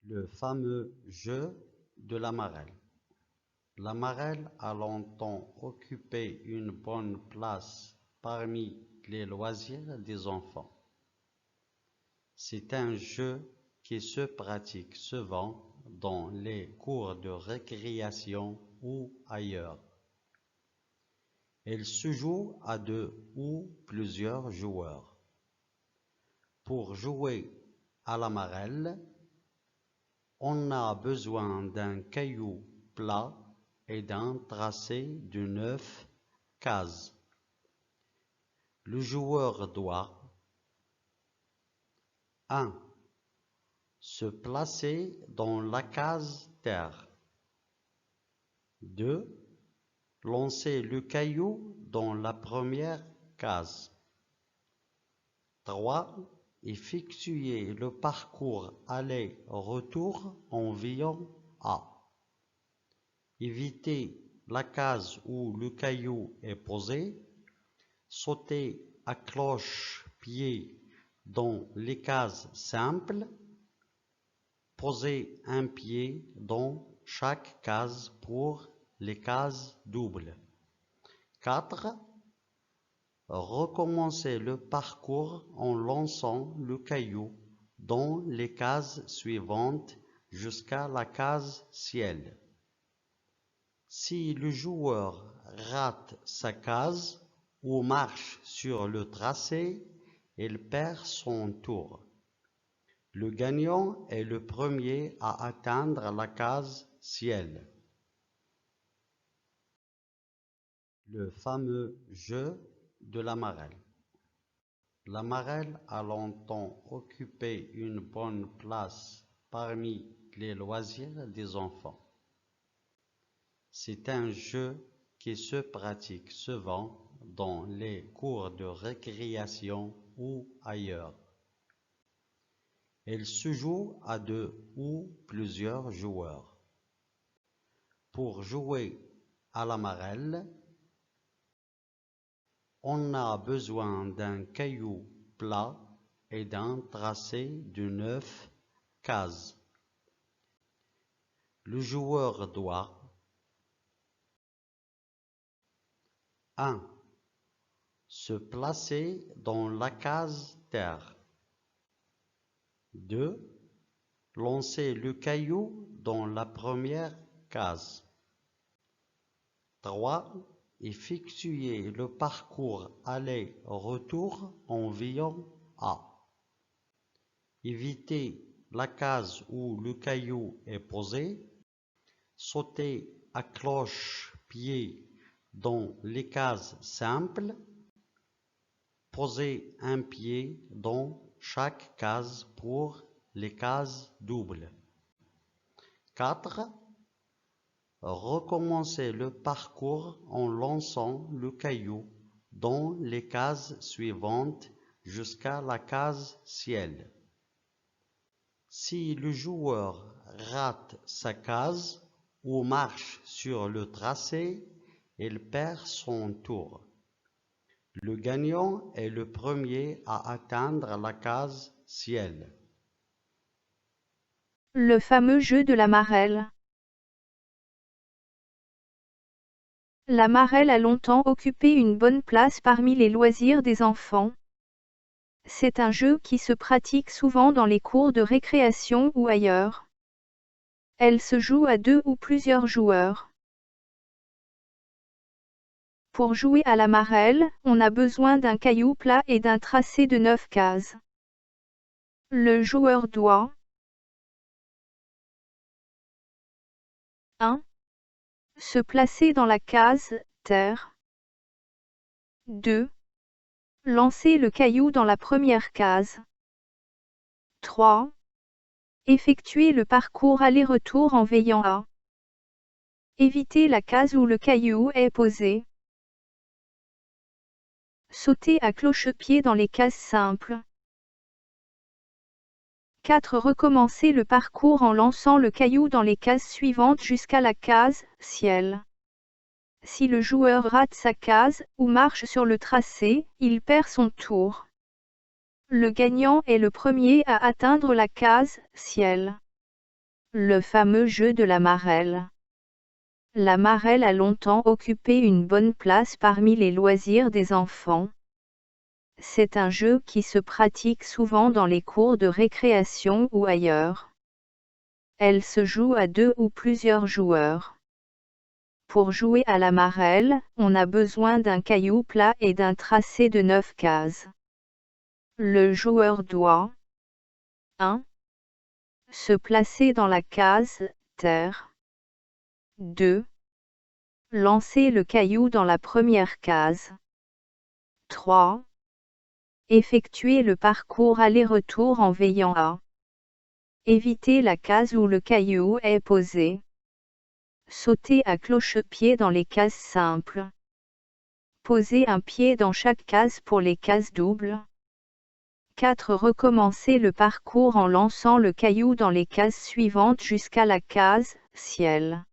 Le fameux jeu de la marelle. La marelle a longtemps occupé une bonne place parmi les loisirs des enfants. C'est un jeu qui se pratique souvent dans les cours de récréation ou ailleurs. Elle se joue à deux ou plusieurs joueurs. Pour jouer à la marelle, on a besoin d'un caillou plat et d'un tracé de 9 cases. Le joueur doit 1. Se placer dans la case terre. 2. Lancer le caillou dans la première case. 3. Effectuer le parcours aller-retour en visant A. Éviter la case où le caillou est posé. Sauter à cloche-pied dans les cases simples. Poser un pied dans chaque case pour les cases doubles. 4. Recommencer le parcours en lançant le caillou dans les cases suivantes jusqu'à la case ciel. Si le joueur rate sa case ou marche sur le tracé, il perd son tour. Le gagnant est le premier à atteindre la case ciel. Le fameux jeu de la marelle. La marelle a longtemps occupé une bonne place parmi les loisirs des enfants. C'est un jeu qui se pratique souvent dans les cours de récréation ou ailleurs. Elle se joue à deux ou plusieurs joueurs. Pour jouer à la marelle, on a besoin d'un caillou plat et d'un tracé de 9 cases. Le joueur doit 1. Se placer dans la case terre. 2. Lancer le caillou dans la première case. 3. Effectuer le parcours aller-retour en visant A. Éviter la case où le caillou est posé. Sauter à cloche-pied dans les cases simples. Poser un pied dans chaque case pour les cases doubles. 4. Recommencer le parcours en lançant le caillou dans les cases suivantes jusqu'à la case ciel. Si le joueur rate sa case ou marche sur le tracé, il perd son tour. Le gagnant est le premier à atteindre la case ciel. Le fameux jeu de la marelle. La marelle a longtemps occupé une bonne place parmi les loisirs des enfants. C'est un jeu qui se pratique souvent dans les cours de récréation ou ailleurs. Elle se joue à deux ou plusieurs joueurs. Pour jouer à la marelle, on a besoin d'un caillou plat et d'un tracé de 9 cases. Le joueur doit 1. Se placer dans la case terre. 2. Lancer le caillou dans la première case. 3. Effectuer le parcours aller-retour en veillant à éviter la case où le caillou est posé. Sauter à cloche-pied dans les cases simples. 4. Recommencer le parcours en lançant le caillou dans les cases suivantes jusqu'à la case ciel. Si le joueur rate sa case ou marche sur le tracé, il perd son tour. Le gagnant est le premier à atteindre la case ciel. Le fameux jeu de la marelle. La marelle a longtemps occupé une bonne place parmi les loisirs des enfants. C'est un jeu qui se pratique souvent dans les cours de récréation ou ailleurs. Elle se joue à 2 ou plusieurs joueurs. Pour jouer à la marelle, on a besoin d'un caillou plat et d'un tracé de 9 cases. Le joueur doit 1. Se placer dans la case terre. 2. Lancer le caillou dans la première case. 3. Effectuer le parcours aller-retour en veillant à éviter la case où le caillou est posé. Sauter à cloche-pied dans les cases simples. Poser un pied dans chaque case pour les cases doubles. 4. Recommencer le parcours en lançant le caillou dans les cases suivantes jusqu'à la case ciel.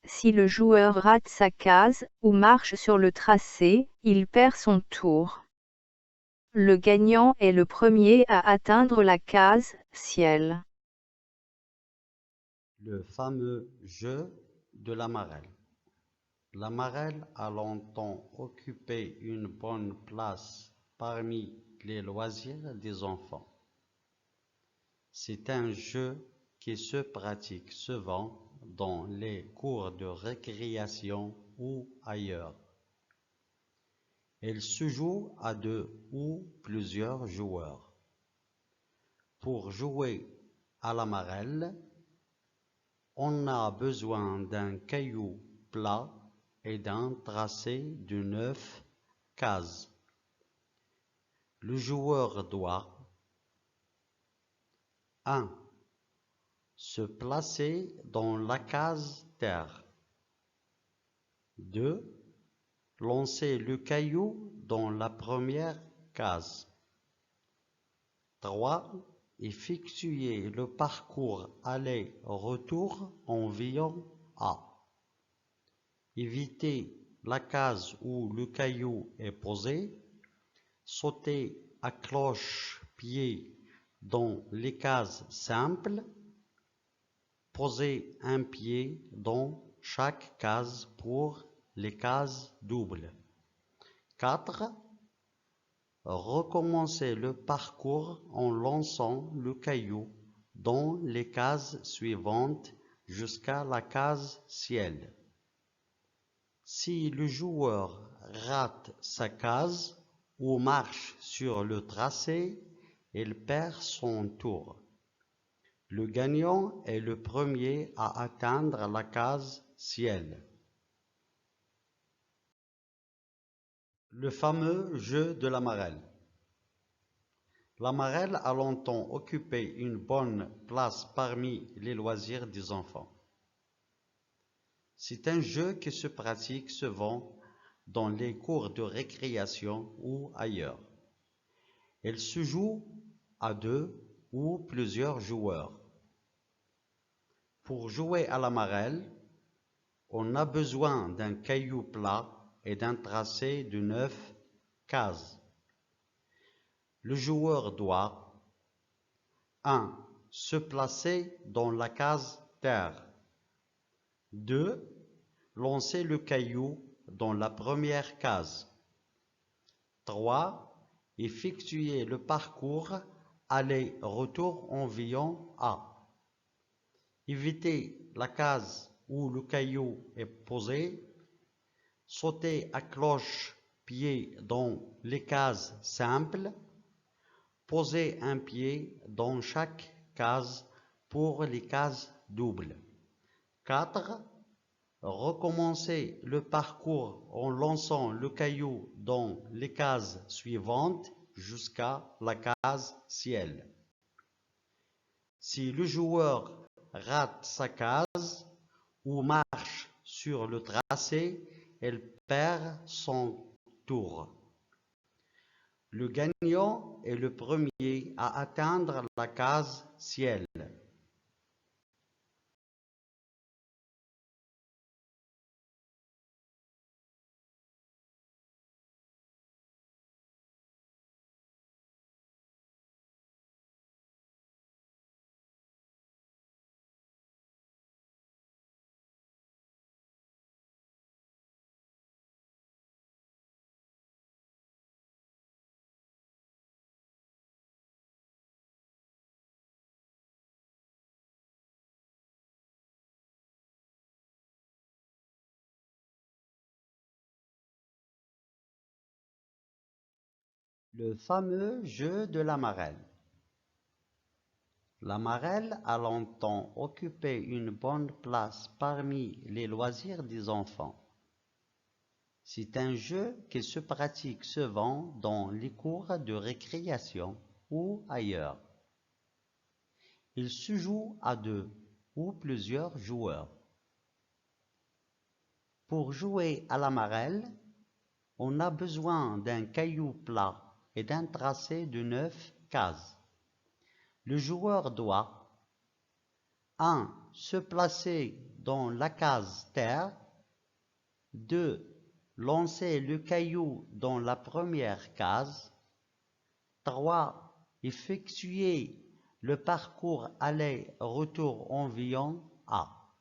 Si le joueur rate sa case ou marche sur le tracé, il perd son tour. Le gagnant est le premier à atteindre la case ciel. Le fameux jeu de la marelle. La marelle a longtemps occupé une bonne place parmi les loisirs des enfants. C'est un jeu qui se pratique souvent dans les cours de récréation ou ailleurs. Elle se joue à 2 ou plusieurs joueurs. Pour jouer à la marelle, on a besoin d'un caillou plat et d'un tracé de 9 cases. Le joueur doit 1. Se placer dans la case terre. 2. Lancer le caillou dans la première case. 3. Effectuer le parcours aller-retour en veillant à éviter la case où le caillou est posé, sauter à cloche-pied dans les cases simples, poser un pied dans chaque case pour les cases doubles. 4. Recommencer le parcours en lançant le caillou dans les cases suivantes jusqu'à la case ciel. Si le joueur rate sa case ou marche sur le tracé, il perd son tour. Le gagnant est le premier à atteindre la case ciel. Le fameux jeu de la marelle. La marelle a longtemps occupé une bonne place parmi les loisirs des enfants. C'est un jeu qui se pratique souvent dans les cours de récréation ou ailleurs. Elle se joue à 2 ou plusieurs joueurs. Pour jouer à la marelle, on a besoin d'un caillou plat et d'un tracé de 9 cases. Le joueur doit 1. Se placer dans la case terre. 2. Lancer le caillou dans la première case. 3. Effectuer le parcours aller-retour en veillant à éviter la case où le caillou est posé, sauter à cloche-pied dans les cases simples, poser un pied dans chaque case pour les cases doubles. 4. Recommencer le parcours en lançant le caillou dans les cases suivantes jusqu'à la case ciel. Si le joueur rate sa case ou marche sur le tracé, il perd son tour. Le gagnant est le premier à atteindre la case ciel. Le fameux jeu de la marelle. La marelle a longtemps occupé une bonne place parmi les loisirs des enfants. C'est un jeu qui se pratique souvent dans les cours de récréation ou ailleurs. Il se joue à deux ou plusieurs joueurs. Pour jouer à la marelle, on a besoin d'un caillou plat et d'un tracé de 9 cases. Le joueur doit 1. Se placer dans la case terre. 2. Lancer le caillou dans la première case. 3. Effectuer le parcours aller-retour environ A.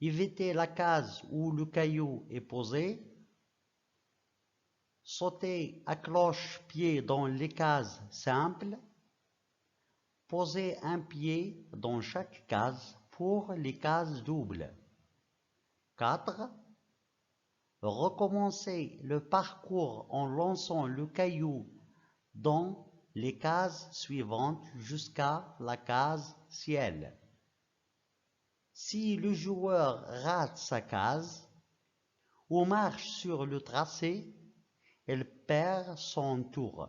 Éviter la case où le caillou est posé. Sauter à cloche-pied dans les cases simples. Poser un pied dans chaque case pour les cases doubles. 4. Recommencer le parcours en lançant le caillou dans les cases suivantes jusqu'à la case ciel. Si le joueur rate sa case ou marche sur le tracé, il perd son tour.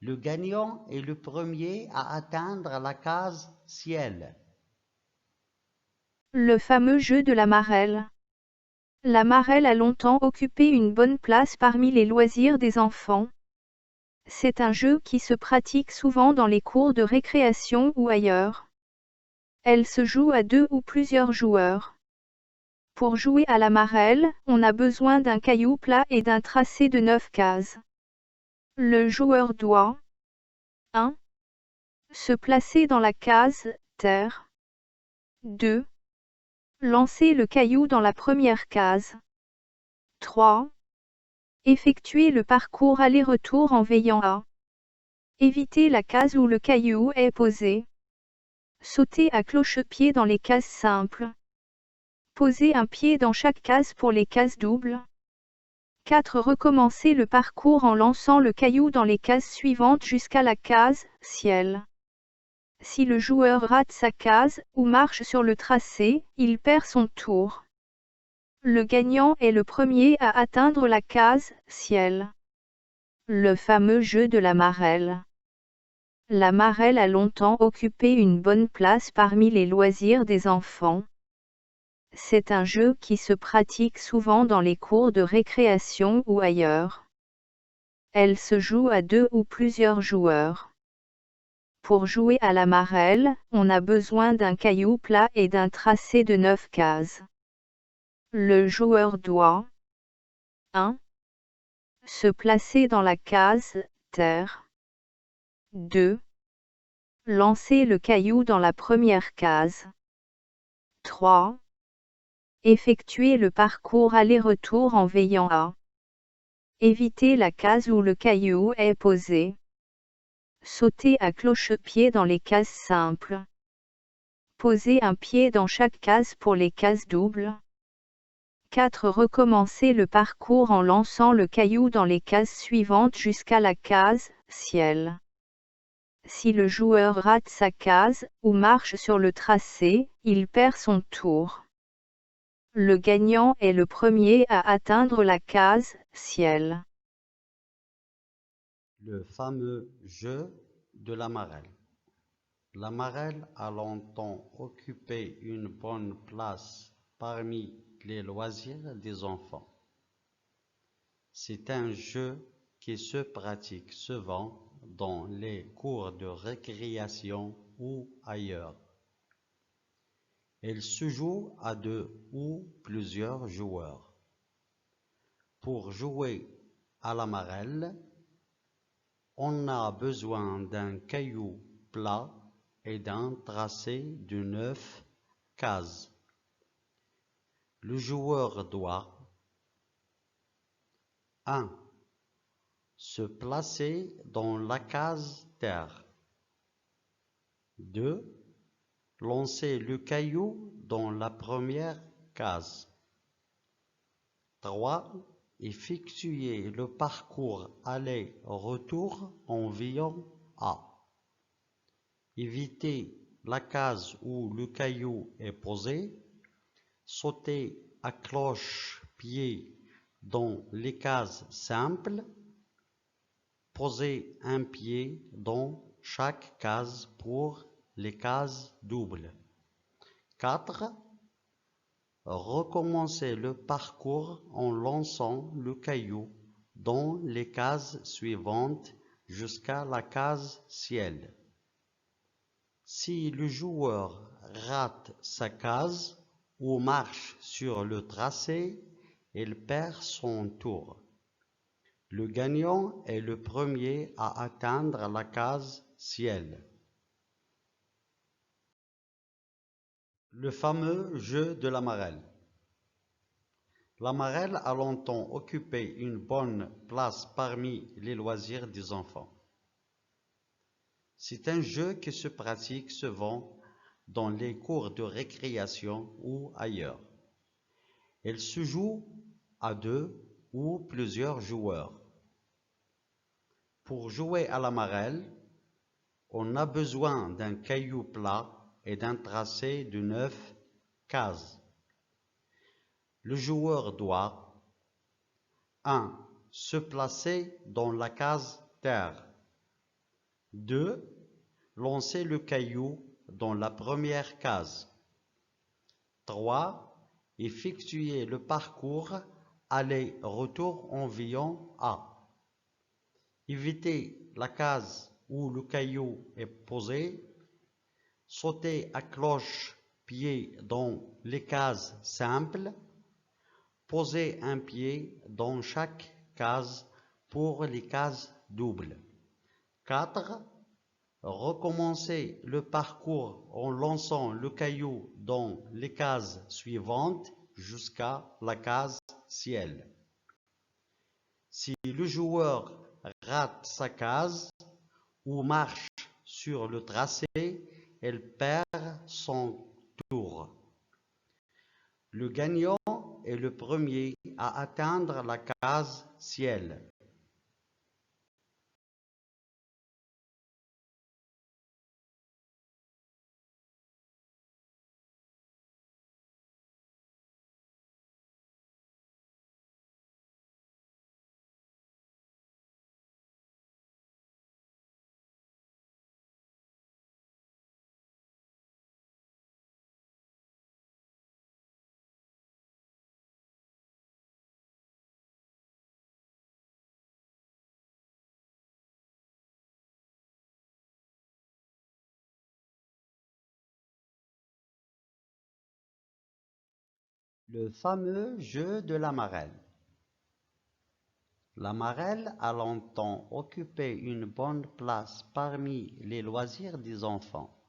Le gagnant est le premier à atteindre la case ciel. Le fameux jeu de la marelle. La marelle a longtemps occupé une bonne place parmi les loisirs des enfants. C'est un jeu qui se pratique souvent dans les cours de récréation ou ailleurs. Elle se joue à deux ou plusieurs joueurs. Pour jouer à la marelle, on a besoin d'un caillou plat et d'un tracé de 9 cases. Le joueur doit 1. Se placer dans la case terre. 2. Lancer le caillou dans la première case. 3. Effectuer le parcours aller-retour en veillant à éviter la case où le caillou est posé. Sauter à cloche-pied dans les cases simples. Poser un pied dans chaque case pour les cases doubles. 4. Recommencer le parcours en lançant le caillou dans les cases suivantes jusqu'à la case ciel. Si le joueur rate sa case ou marche sur le tracé, il perd son tour. Le gagnant est le premier à atteindre la case ciel. Le fameux jeu de la marelle. La marelle a longtemps occupé une bonne place parmi les loisirs des enfants. C'est un jeu qui se pratique souvent dans les cours de récréation ou ailleurs. Elle se joue à deux ou plusieurs joueurs. Pour jouer à la marelle, on a besoin d'un caillou plat et d'un tracé de 9 cases. Le joueur doit 1. Se placer dans la case terre. 2. Lancer le caillou dans la première case. 3. Effectuer le parcours aller-retour en veillant à éviter la case où le caillou est posé. Sauter à cloche-pied dans les cases simples. Poser un pied dans chaque case pour les cases doubles. 4. Recommencer le parcours en lançant le caillou dans les cases suivantes jusqu'à la case ciel. Si le joueur rate sa case ou marche sur le tracé, il perd son tour. Le gagnant est le premier à atteindre la case ciel. Le fameux jeu de la marelle. La marelle a longtemps occupé une bonne place parmi les loisirs des enfants. C'est un jeu qui se pratique souvent dans les cours de récréation ou ailleurs. Il se joue à deux ou plusieurs joueurs. Pour jouer à la marelle, on a besoin d'un caillou plat et d'un tracé de 9 cases. Le joueur doit 1. Se placer dans la case terre. 2. Lancer le caillou dans la première case. 3. effectuer le parcours aller-retour en voyant A. Éviter la case où le caillou est posé. Sauter à cloche-pied dans les cases simples. Poser un pied dans chaque case pour les cases doubles. 4. Recommencer le parcours en lançant le caillou dans les cases suivantes jusqu'à la case ciel. Si le joueur rate sa case ou marche sur le tracé, il perd son tour. Le gagnant est le premier à atteindre la case ciel. Le fameux jeu de la marelle. La marelle a longtemps occupé une bonne place parmi les loisirs des enfants. C'est un jeu qui se pratique souvent dans les cours de récréation ou ailleurs. Il se joue à 2 ou plusieurs joueurs. Pour jouer à la marelle, on a besoin d'un caillou plat et d'un tracé de 9 cases. Le joueur doit 1. Se placer dans la case terre. 2. Lancer le caillou dans la première case. 3. Effectuer le parcours aller-retour en voyant A. Éviter la case où le caillou est posé. Sauter à cloche-pied dans les cases simples. Poser un pied dans chaque case pour les cases doubles. 4. Recommencer le parcours en lançant le caillou dans les cases suivantes jusqu'à la case ciel. Si le joueur rate sa case ou marche sur le tracé, il perd son tour. Le gagnant est le premier à atteindre la case ciel. Le fameux jeu de la marelle. La marelle a longtemps occupé une bonne place parmi les loisirs des enfants.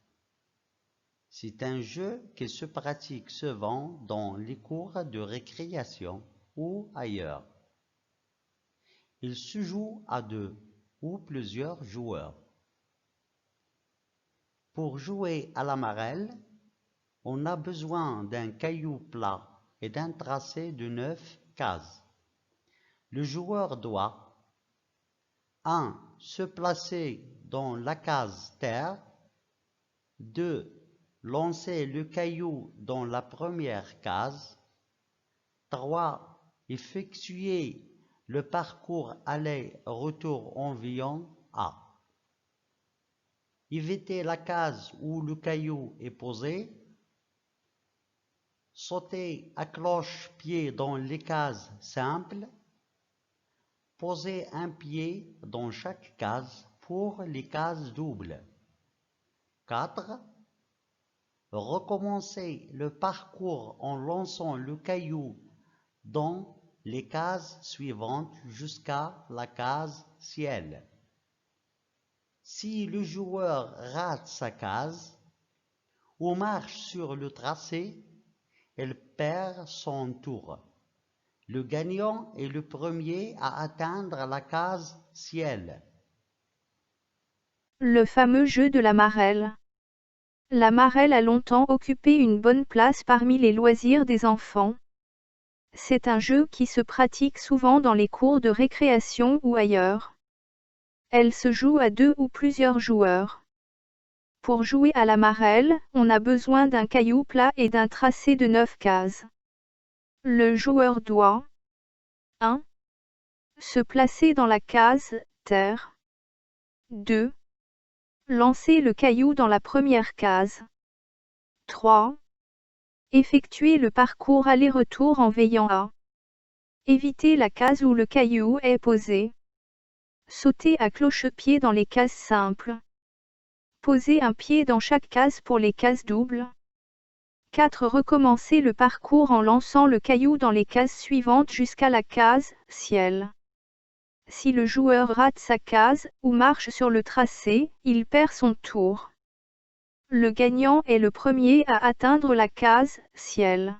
C'est un jeu qui se pratique souvent dans les cours de récréation ou ailleurs. Il se joue à 2 ou plusieurs joueurs. Pour jouer à la marelle, on a besoin d'un caillou plat et d'un tracé de 9 cases. Le joueur doit 1. Se placer dans la case terre. 2. Lancer le caillou dans la première case. 3. Effectuer le parcours aller-retour en voyant A. Éviter la case où le caillou est posé. Sauter à cloche-pied dans les cases simples. Poser un pied dans chaque case pour les cases doubles. 4. Recommencer le parcours en lançant le caillou dans les cases suivantes jusqu'à la case ciel. Si le joueur rate sa case ou marche sur le tracé, il perd son tour. Le gagnant est le premier à atteindre la case ciel. Le fameux jeu de la marelle. La marelle a longtemps occupé une bonne place parmi les loisirs des enfants. C'est un jeu qui se pratique souvent dans les cours de récréation ou ailleurs. Elle se joue à 2 ou plusieurs joueurs. Pour jouer à la marelle, on a besoin d'un caillou plat et d'un tracé de 9 cases. Le joueur doit 1. Se placer dans la case terre. 2. Lancer le caillou dans la première case. 3. Effectuer le parcours aller-retour en veillant à éviter la case où le caillou est posé. Sauter à cloche-pied dans les cases simples. Poser un pied dans chaque case pour les cases doubles. 4. Recommencer le parcours en lançant le caillou dans les cases suivantes jusqu'à la case ciel. Si le joueur rate sa case ou marche sur le tracé, il perd son tour. Le gagnant est le premier à atteindre la case ciel.